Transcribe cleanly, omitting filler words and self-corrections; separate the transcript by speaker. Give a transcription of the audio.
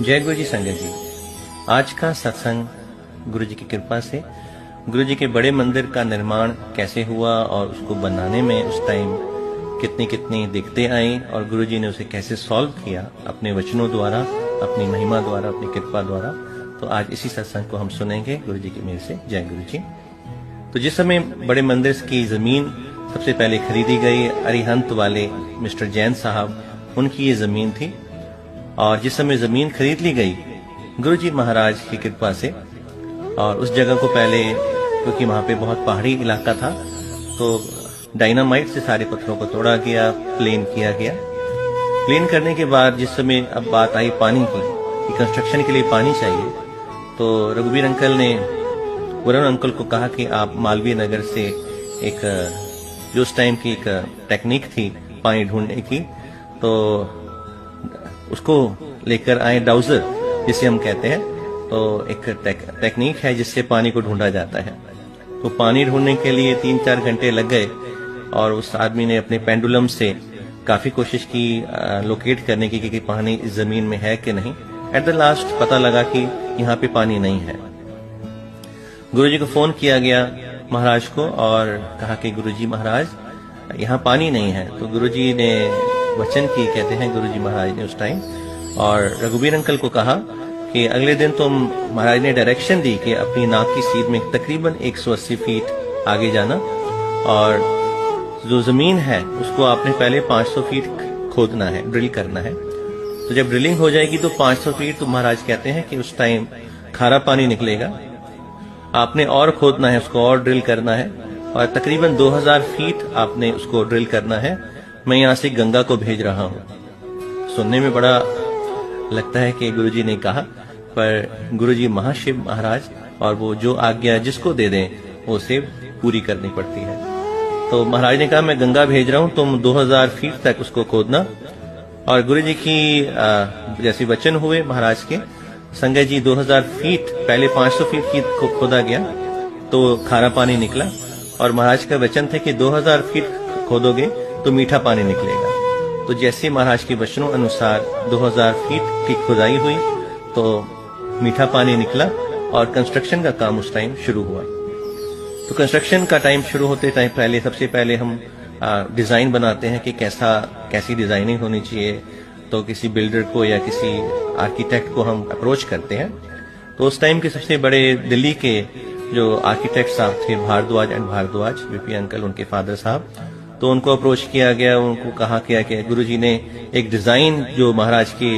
Speaker 1: जय गुरु जी संगत जी। आज का सत्संग गुरु जी की कृपा से गुरु जी के बड़े मंदिर का निर्माण कैसे हुआ और उसको बनाने में उस टाइम कितनी कितनी दिक्कतें आई और गुरु जी ने उसे कैसे सॉल्व किया अपने वचनों द्वारा, अपनी महिमा द्वारा, अपनी कृपा द्वारा। तो आज इसी सत्संग को हम सुनेंगे गुरु जी की मेहर से। जय गुरु जी। तो जिस समय बड़े मंदिर की जमीन सबसे पहले खरीदी गई, अरिहंत वाले मिस्टर जैन साहब, उनकी ये जमीन थी। और जिस समय जमीन खरीद ली गई गुरु जी महाराज की कृपा से, और उस जगह को पहले, क्योंकि वहां पे बहुत पहाड़ी इलाका था, तो डायनामाइट से सारे पत्थरों को तोड़ा गया, प्लेन किया गया। प्लेन करने के बाद जिस समय अब बात आई पानी की कि कंस्ट्रक्शन के लिए पानी चाहिए, तो रघुवीर अंकल ने वरुण अंकल को कहा कि आप मालवीय नगर से एक, जो उस टाइम की एक टेक्निक थी पानी ढूंढने की, तो उसको लेकर आए, डाउजर जिसे हम कहते हैं। तो एक टेक्निक है जिससे पानी को ढूंढा जाता है। तो पानी ढूंढने के लिए 3-4 घंटे लग गए और उस आदमी ने अपने पेंडुलम से काफी कोशिश की लोकेट करने की कि पानी इस जमीन में है कि नहीं। एट द लास्ट पता लगा कि यहाँ पे पानी नहीं है। गुरुजी को फोन किया गया महाराज को और कहा कि गुरुजी महाराज यहाँ पानी नहीं है। तो गुरुजी ने वचन की, कहते हैं गुरुजी महाराज ने उस टाइम, और रघुवीर अंकल को कहा कि अगले दिन तुम, महाराज ने डायरेक्शन दी कि अपनी नाक की सीध में तकरीबन 180 फीट आगे जाना, और जो जमीन है उसको आपने पहले 500 फीट खोदना है, ड्रिल करना है। तो जब ड्रिलिंग हो जाएगी तो 500 फीट, तो महाराज कहते हैं कि उस टाइम खारा पानी निकलेगा। आपने और खोदना है, उसको और ड्रिल करना है, और तकरीबन 2000 फीट आपने उसको ड्रिल करना है। मैं यहाँ से गंगा को भेज रहा हूँ। सुनने में बड़ा लगता है कि गुरुजी ने कहा, पर गुरुजी महाशिव महाराज, और वो जो आज्ञा जिसको दे दें वो उसे पूरी करनी पड़ती है। तो महाराज ने कहा मैं गंगा भेज रहा हूँ, तुम 2000 फीट तक उसको खोदना। और गुरुजी की जैसे वचन हुए महाराज के, संगत जी 2000 फीट, पहले 500 फीट की खोदा गया तो खारा पानी निकला, और महाराज का वचन था कि 2000 फीट खोदोगे तो मीठा पानी निकलेगा। तो जैसे महाराज के वचनों अनुसार 2000 फीट की खुदाई हुई तो मीठा पानी निकला, और कंस्ट्रक्शन का काम उस टाइम शुरू हुआ। तो कंस्ट्रक्शन का टाइम शुरू होते टाइम पहले, सबसे पहले हम डिजाइन बनाते हैं कि कैसी डिजाइनिंग होनी चाहिए। तो किसी बिल्डर को या किसी आर्किटेक्ट को हम अप्रोच करते हैं। तो उस टाइम के सबसे बड़े दिल्ली के जो आर्किटेक्ट साहब थे, Bharadwaj and Bharadwaj, VP uncle, उनके फादर साहब, तो उनको अप्रोच किया गया। उनको कहा गया कि गुरुजी ने एक डिजाइन जो महाराज के